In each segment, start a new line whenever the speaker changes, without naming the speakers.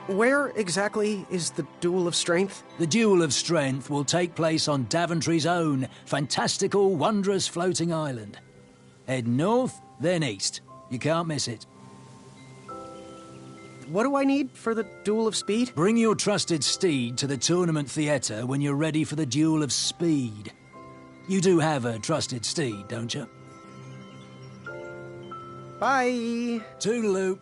Where exactly is the Duel of Strength?
The Duel of Strength will take place on Daventry's own fantastical, wondrous floating island. Head north, then east. You can't miss it.
What do I need for the Duel of Speed?
Bring your trusted steed to the tournament theatre when you're ready for the Duel of Speed. You do have a trusted steed, don't you?
Bye!
Toodaloo.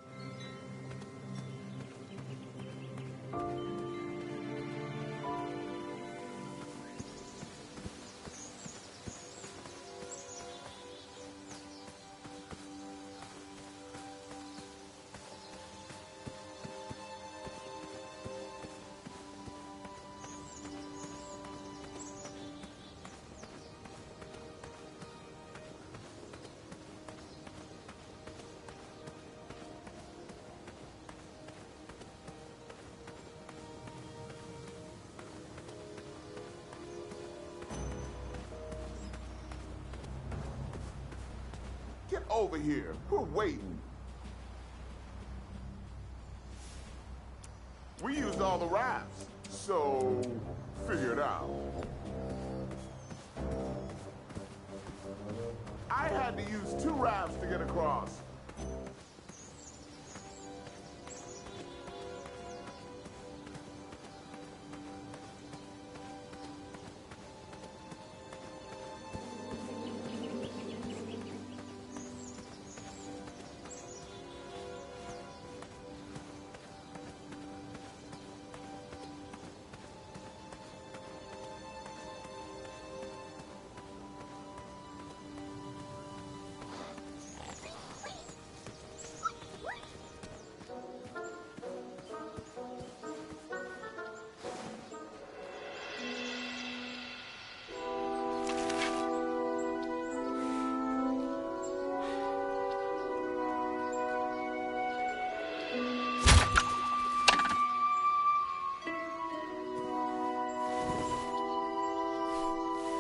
Get over here. We're waiting. We used all the rafts, so figure it out. I had to use 2 rafts to get across.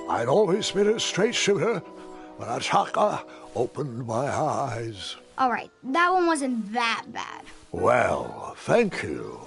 I'd always been a straight shooter, but Ataka opened my eyes.
Alright, that one wasn't that bad.
Well, thank you.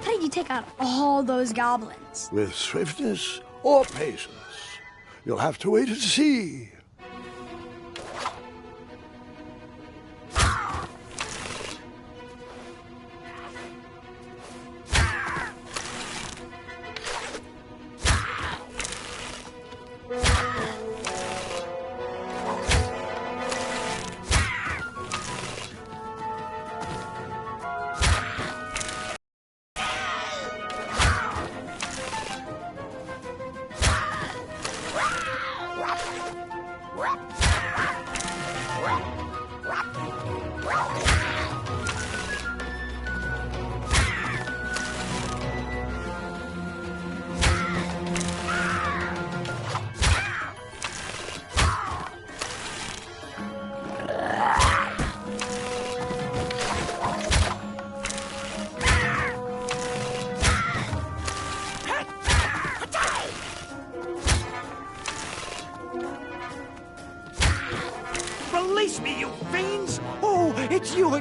How did you take out all those goblins?
With swiftness or patience, you'll have to wait and see.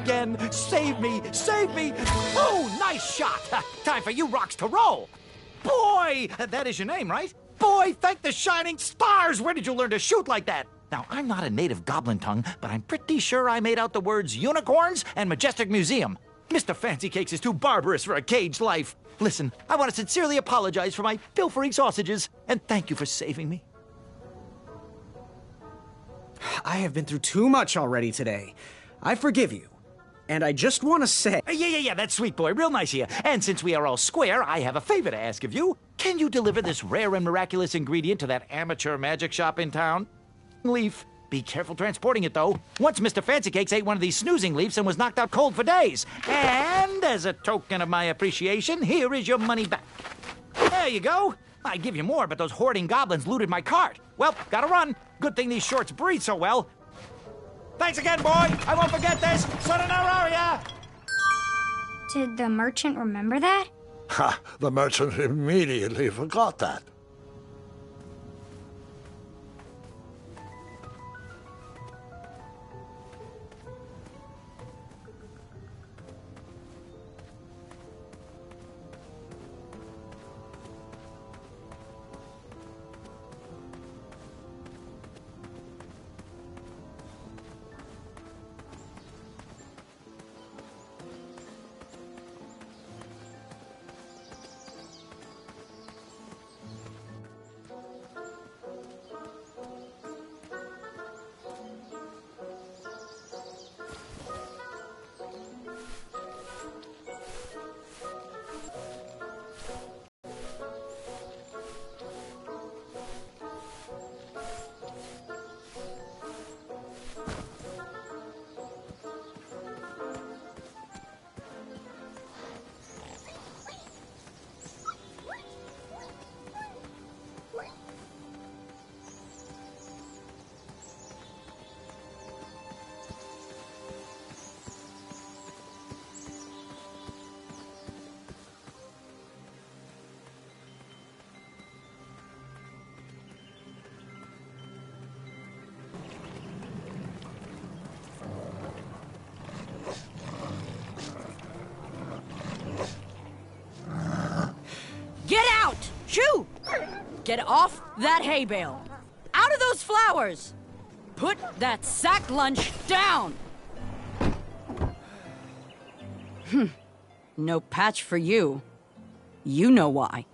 again. Save me! Save me! Oh, nice shot! Time for you rocks to roll. Boy, that is your name, right? Boy, thank the shining stars! Where did you learn to shoot like that? Now, I'm not a native goblin tongue, but I'm pretty sure I made out the words unicorns and majestic museum. Mr. Fancy Cakes is too barbarous for a caged life. Listen, I want to sincerely apologize for my pilfering sausages, and thank you for saving me.
I have been through too much already today. I forgive you. And I just want to say...
Yeah, that's sweet, boy. Real nice of you. And since we are all square, I have a favor to ask of you. Can you deliver this rare and miraculous ingredient to that amateur magic shop in town? Leaf. Be careful transporting it, though. Once Mr. Fancy Cakes ate one of these snoozing leaves and was knocked out cold for days. And as a token of my appreciation, here is your money back. There you go. I'd give you more, but those hoarding goblins looted my cart. Well, gotta run. Good thing these shorts breathe so well. Thanks again, boy. I won't forget this. Sayonara.
Did the merchant remember that?
Ha! The merchant immediately forgot that.
Get out! Shoo! Get off that hay bale. Out of those flowers! Put that sack lunch down! No patch for you. You know why.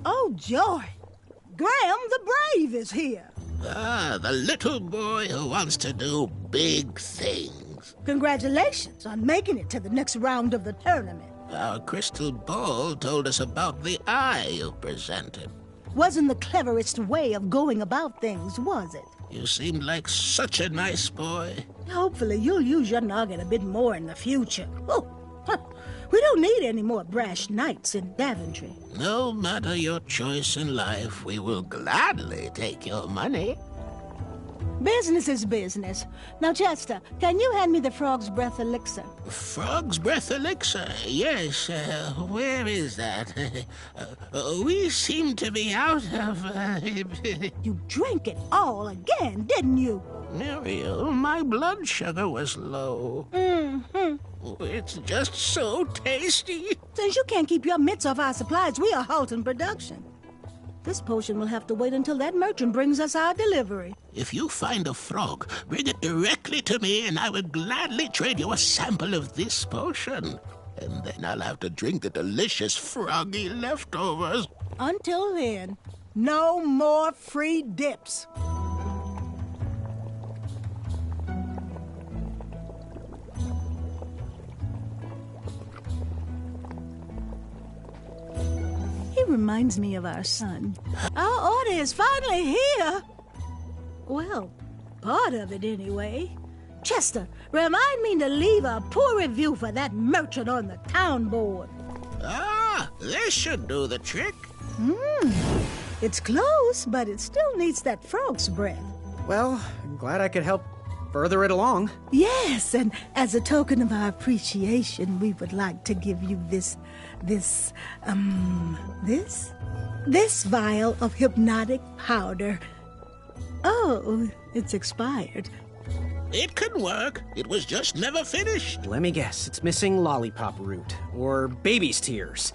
Oh, joy! Graham the Brave is here.
Ah, the little boy who wants to do big things.
Congratulations on making it to the next round of the tournament.
Our crystal ball told us about the eye you presented.
Wasn't the cleverest way of going about things, was it?
You seemed like such a nice boy.
Hopefully you'll use your noggin a bit more in the future. Oh, we don't need any more brash knights in Daventry.
No matter your choice in life, we will gladly take your money.
Business is business. Now, Chester, can you hand me the Frog's Breath elixir?
Frog's Breath elixir? Yes. Where is that? We seem to be out of...
You drank it all again, didn't you?
Muriel, my blood sugar was low.
Mm-hmm.
It's just so tasty.
Since you can't keep your mitts off our supplies, we are halting production. This potion will have to wait until that merchant brings us our delivery.
If you find a frog, bring it directly to me and I will gladly trade you a sample of this potion. And then I'll have to drink the delicious froggy leftovers.
Until then, no more free dips. He reminds me of our son. Our order is finally here. Well, part of it anyway. Chester, remind me to leave a poor review for that merchant on the town board.
Ah, this should do the trick.
It's close, but it still needs that frog's breath.
Well, I'm glad I could help further it along.
Yes, and as a token of our appreciation, we would like to give you this vial of hypnotic powder. Oh, it's expired.
It can work. It was just never finished.
Let me guess, it's missing lollipop root, or baby's tears.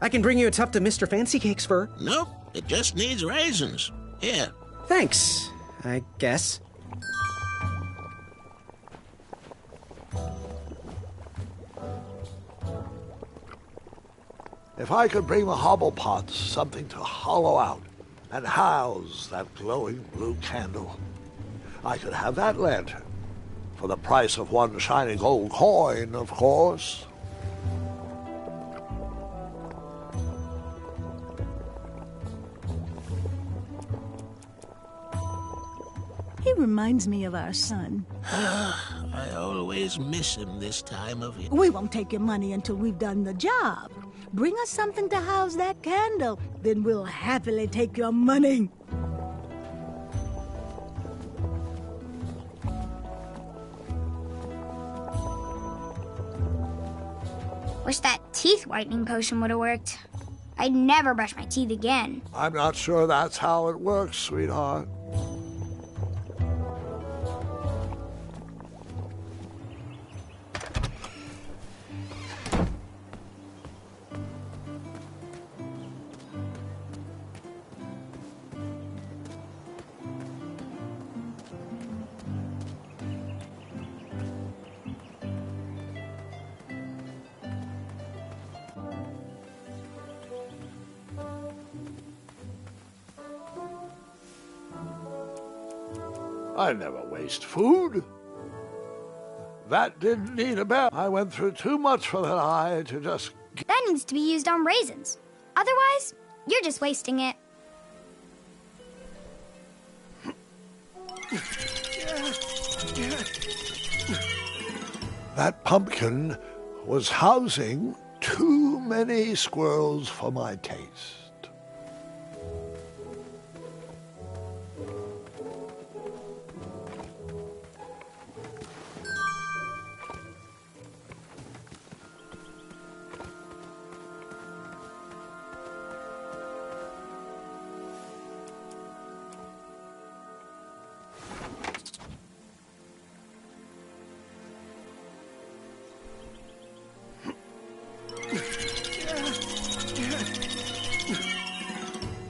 I can bring you a tuft of Mr. Fancy Cake's fur.
Nope, it just needs raisins. Here.
Thanks, I guess.
If I could bring the Hobblepots something to hollow out and house that glowing blue candle, I could have that lantern for the price of one shiny gold coin, of course.
He reminds me of our son.
I always miss him this time of year.
We won't take your money until we've done the job. Bring us something to house that candle, then we'll happily take your money.
Wish that teeth whitening potion would have worked. I'd never brush my teeth again.
I'm not sure that's how it works, sweetheart. I never waste food. That didn't need a bell. I went through too much for that eye to just...
That needs to be used on raisins. Otherwise, you're just wasting it.
That pumpkin was housing too many squirrels for my taste.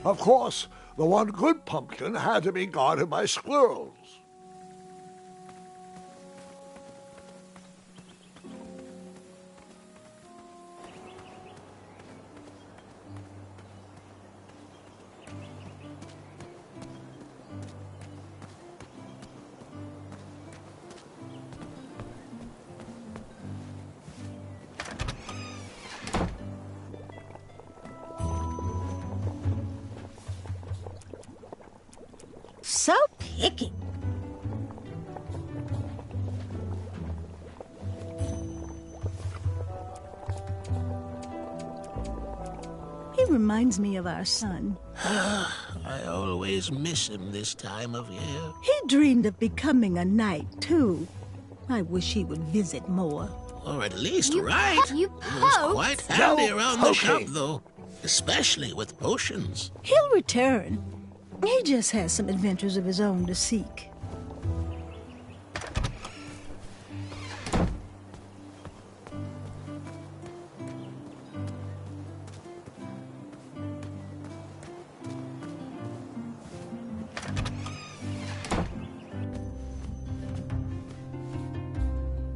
Of course, the one good pumpkin had to be guarded by squirrels.
So picky. He reminds me of our son.
I always miss him this time of year.
He dreamed of becoming a knight, too. I wish he would visit more.
Or at least
You
write.
po- you
He was
poked.
quite handy
No
around the shop,
poking.
though. Especially with potions.
He'll return. He just has some adventures of his own to seek.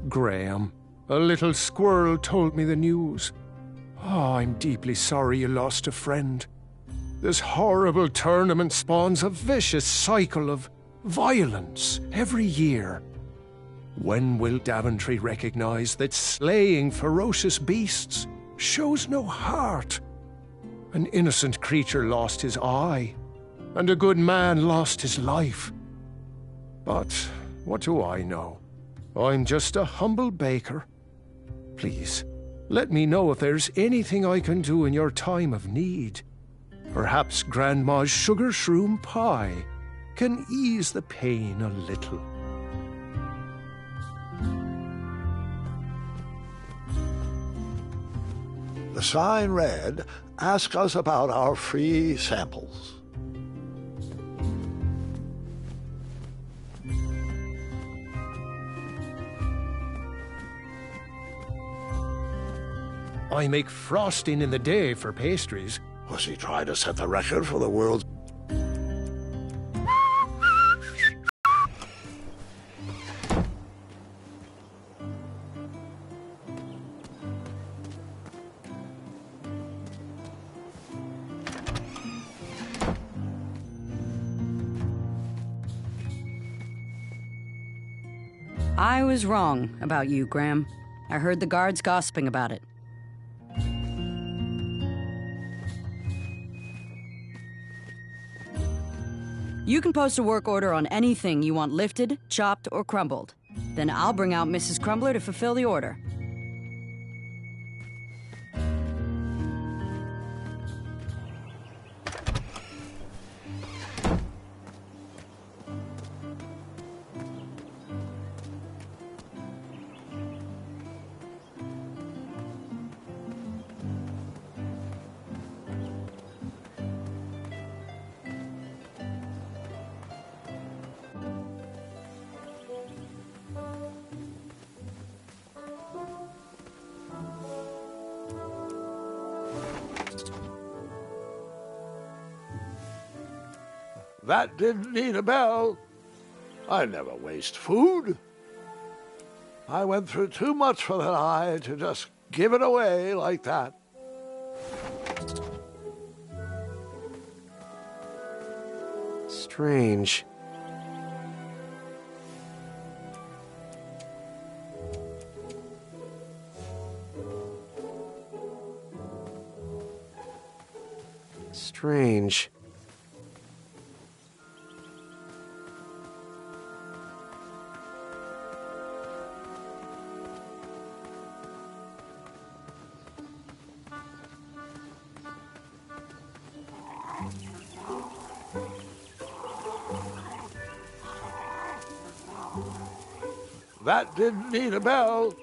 Graham, a little squirrel told me the news. Oh, I'm deeply sorry you lost a friend. This horrible tournament spawns a vicious cycle of violence every year. When will Daventry recognize that slaying ferocious beasts shows no heart? An innocent creature lost his eye, and a good man lost his life. But what do I know? I'm just a humble baker. Please, let me know if there's anything I can do in your time of need. Perhaps Grandma's sugar shroom pie can ease the pain a little.
The sign read, "Ask us about our free samples."
I make frosting in the day for pastries.
Was he trying to set the record for the world's...
I was wrong about you, Graham. I heard the guards gossiping about it. You can post a work order on anything you want lifted, chopped, or crumbled. Then I'll bring out Mrs. Crumbler to fulfill the order.
That didn't need a bell. I never waste food. I went through too much for that eye to just give it away like that.
Strange. Strange.
That didn't need a bell.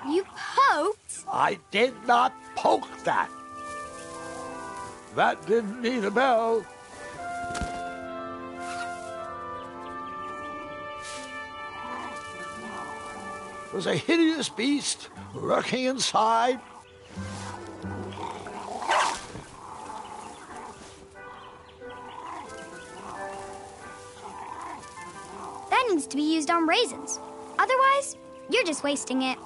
You poked?
I did not poke that. That didn't need a bell. There's a hideous beast lurking inside.
That needs to be used on raisins. Otherwise, you're just wasting it.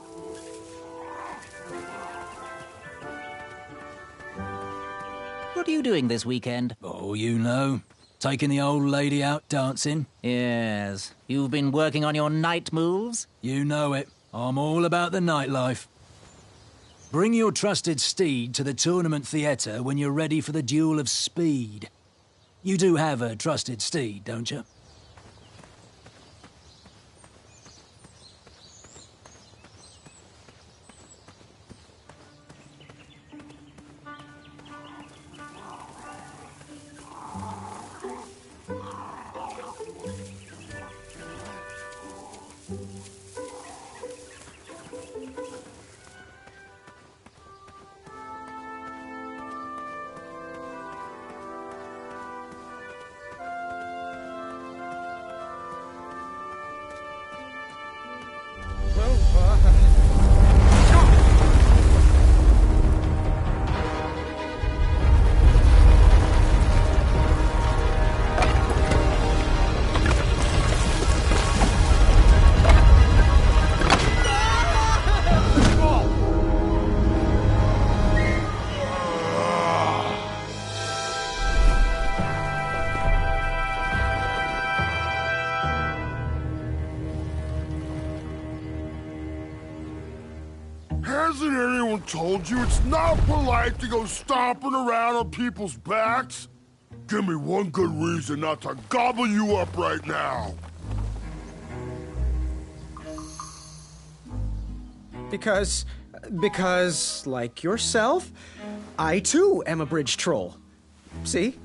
What are you doing this weekend?
Oh, you know. Taking the old lady out dancing.
Yes. You've been working on your night moves?
You know it. I'm all about the nightlife. Bring your trusted steed to the tournament theatre when you're ready for the duel of speed. You do have a trusted steed, don't you?
Hasn't anyone told you it's not polite to go stomping around on people's backs? Give me one good reason not to gobble you up right now.
Because, like yourself, I too am a bridge troll. See?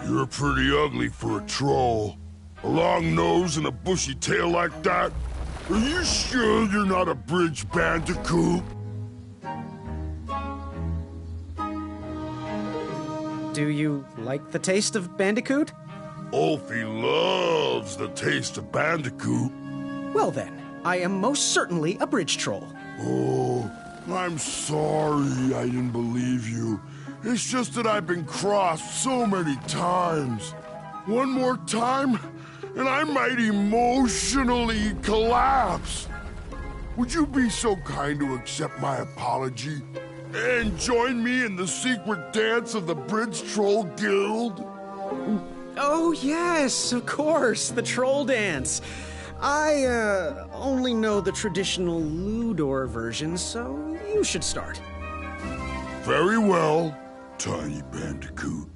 You're pretty ugly for a troll. A long nose and a bushy tail like that? Are you sure you're not a bridge bandicoot?
Do you like the taste of Bandicoot?
Ulfie loves the taste of Bandicoot.
Well then, I am most certainly a bridge troll.
Oh, I'm sorry I didn't believe you. It's just that I've been crossed so many times. One more time, and I might emotionally collapse. Would you be so kind to accept my apology and join me in the secret dance of the Bridge Troll Guild?
Oh yes, of course, the troll dance. I only know the traditional Ludor version, so you should start.
Very well, Tiny Bandicoot.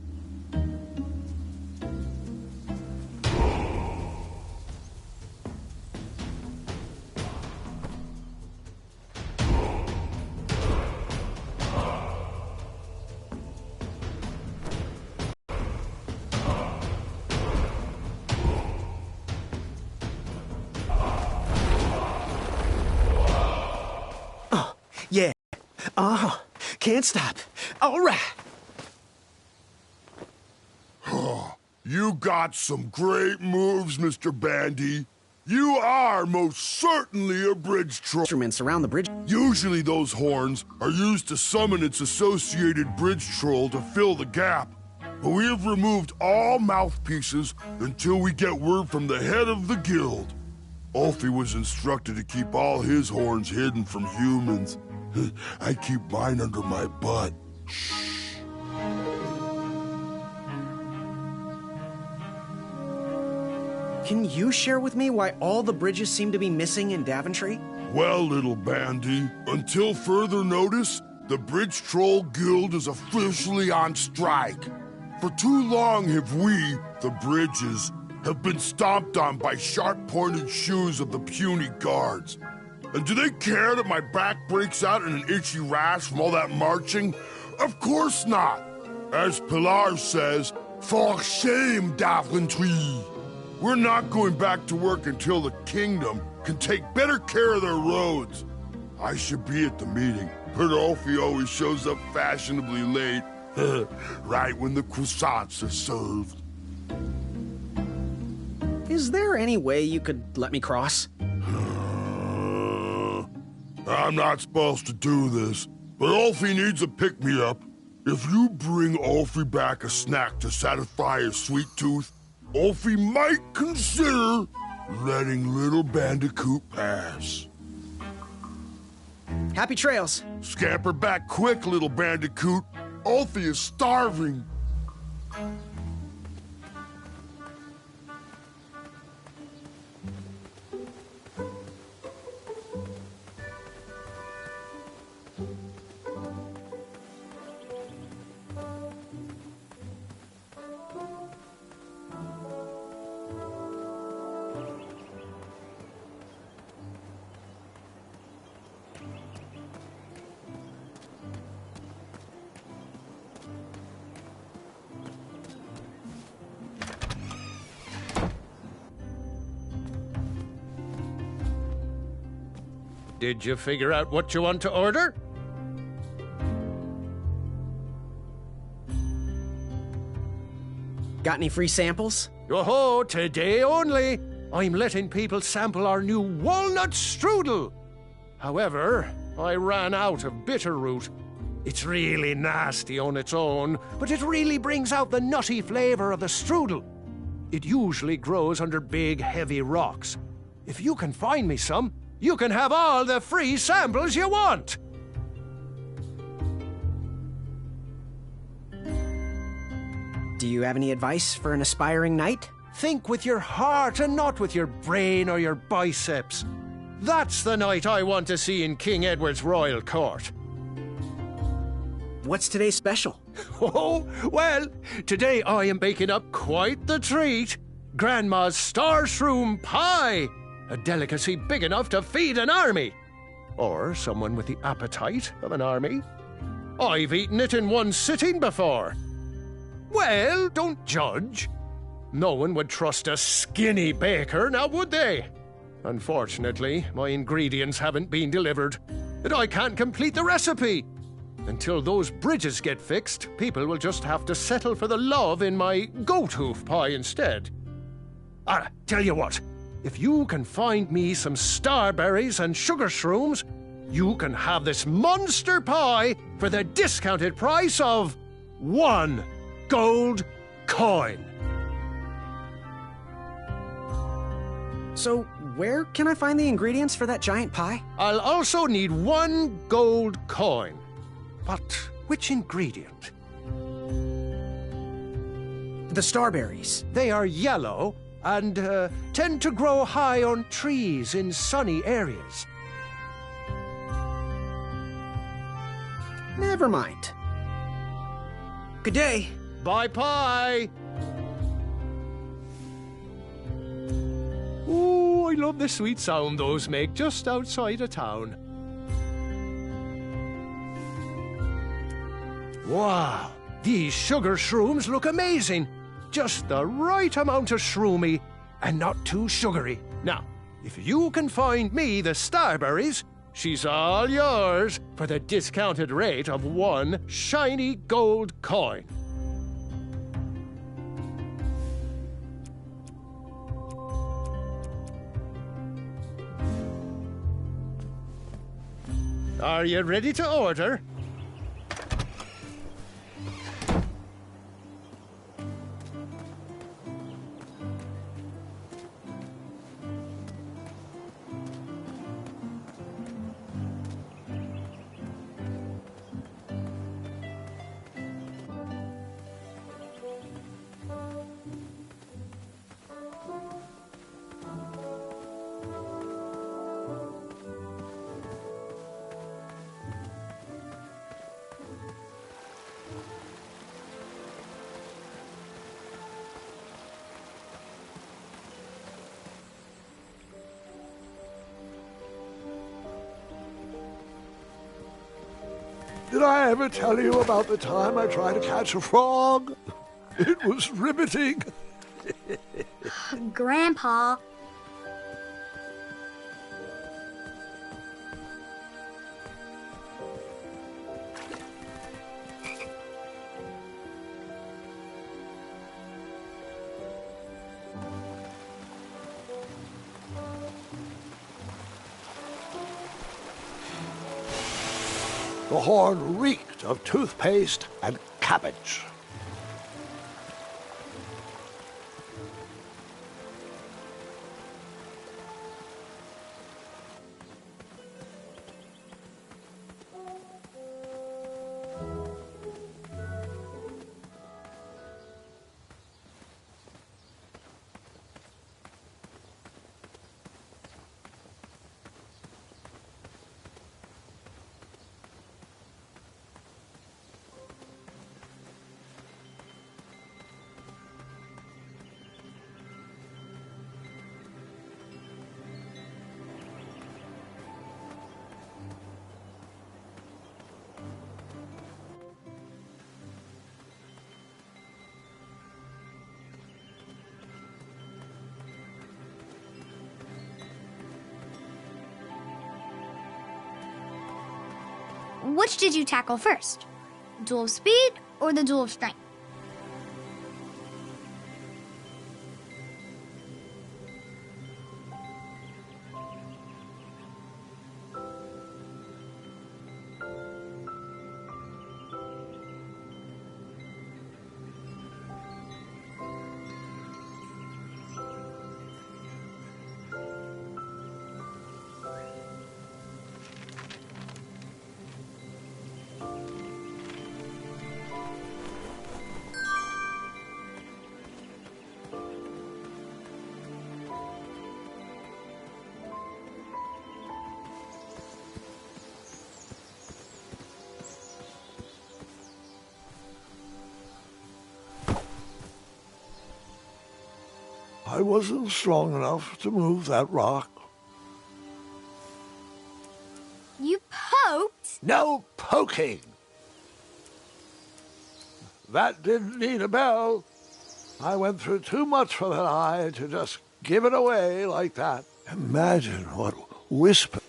Yeah. Can't stop. All right.
You got some great moves, Mr. Bandy. You are most certainly a bridge troll.
Instruments around the bridge.
Usually those horns are used to summon its associated bridge troll to fill the gap. But we have removed all mouthpieces until we get word from the head of the guild. Ulfie was instructed to keep all his horns hidden from humans. I keep mine under my butt. Shh.
Can you share with me why all the bridges seem to be missing in Daventry?
Well, little Bandy, until further notice, the Bridge Troll Guild is officially on strike. For too long have we, the bridges, have been stomped on by sharp-pointed shoes of the puny guards. And do they care that my back breaks out in an itchy rash from all that marching? Of course not. As Pilar says, for shame, Daventry. We're not going back to work until the kingdom can take better care of their roads. I should be at the meeting, but Ulfie always shows up fashionably late, right when the croissants are served.
Is there any way you could let me cross?
I'm not supposed to do this, but Ulfie needs a pick-me-up. If you bring Ulfie back a snack to satisfy his sweet tooth, Ulfie might consider letting little Bandicoot pass.
Happy trails.
Scamper back quick, little Bandicoot. Ulfie is starving.
Did you figure out what you want to order?
Got any free samples?
Oh, today only. I'm letting people sample our new walnut strudel. However, I ran out of bitterroot. It's really nasty on its own, but it really brings out the nutty flavor of the strudel. It usually grows under big, heavy rocks. If you can find me some, you can have all the free samples you want.
Do you have any advice for an aspiring knight?
Think with your heart and not with your brain or your biceps. That's the knight I want to see in King Edward's royal court.
What's today's special?
Oh, well, today I am baking up quite the treat. Grandma's star shroom pie. A delicacy big enough to feed an army. Or someone with the appetite of an army. I've eaten it in one sitting before. Well, don't judge. No one would trust a skinny baker, now would they? Unfortunately, my ingredients haven't been delivered, and I can't complete the recipe. Until those bridges get fixed, people will just have to settle for the love in my goat hoof pie instead. Tell you what, if you can find me some starberries and sugar shrooms, you can have this monster pie for the discounted price of 1 gold coin.
So, where can I find the ingredients for that giant pie?
I'll also need 1 gold coin. But which ingredient?
The starberries.
They are yellow and tend to grow high on trees in sunny areas.
Never mind. Good day.
Bye, pie! Oh, I love the sweet sound those make just outside of town. Wow, these sugar shrooms look amazing. Just the right amount of shroomy and not too sugary. Now, if you can find me the starberries, she's all yours for the discounted rate of 1 shiny gold coin. Are you ready to order?
Did I ever tell you about the time I tried to catch a frog? It was riveting.
Grandpa.
The horn reeked of toothpaste and cabbage.
Which did you tackle first? Duel of speed or the duel of strength?
I wasn't strong enough to move that rock.
You poked?
No poking! That didn't need a bell. I went through too much for that eye to just give it away like that. Imagine what whisper.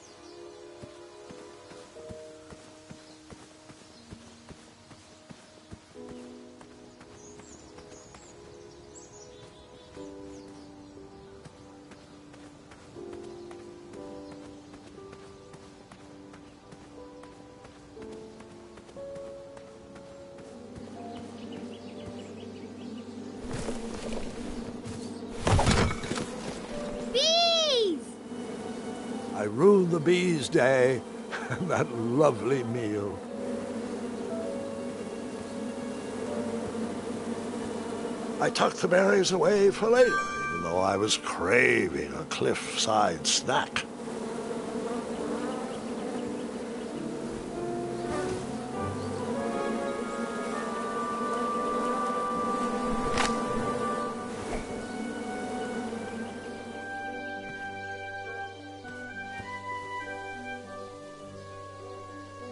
I ruined the bees' day and that lovely meal. I tucked the berries away for later, even though I was craving a cliffside snack.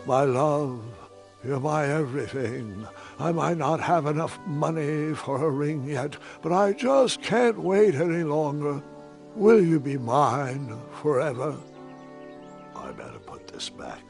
My love, you're my everything. I might not have enough money for a ring yet, but I just can't wait any longer. Will you be mine forever? I better put this back.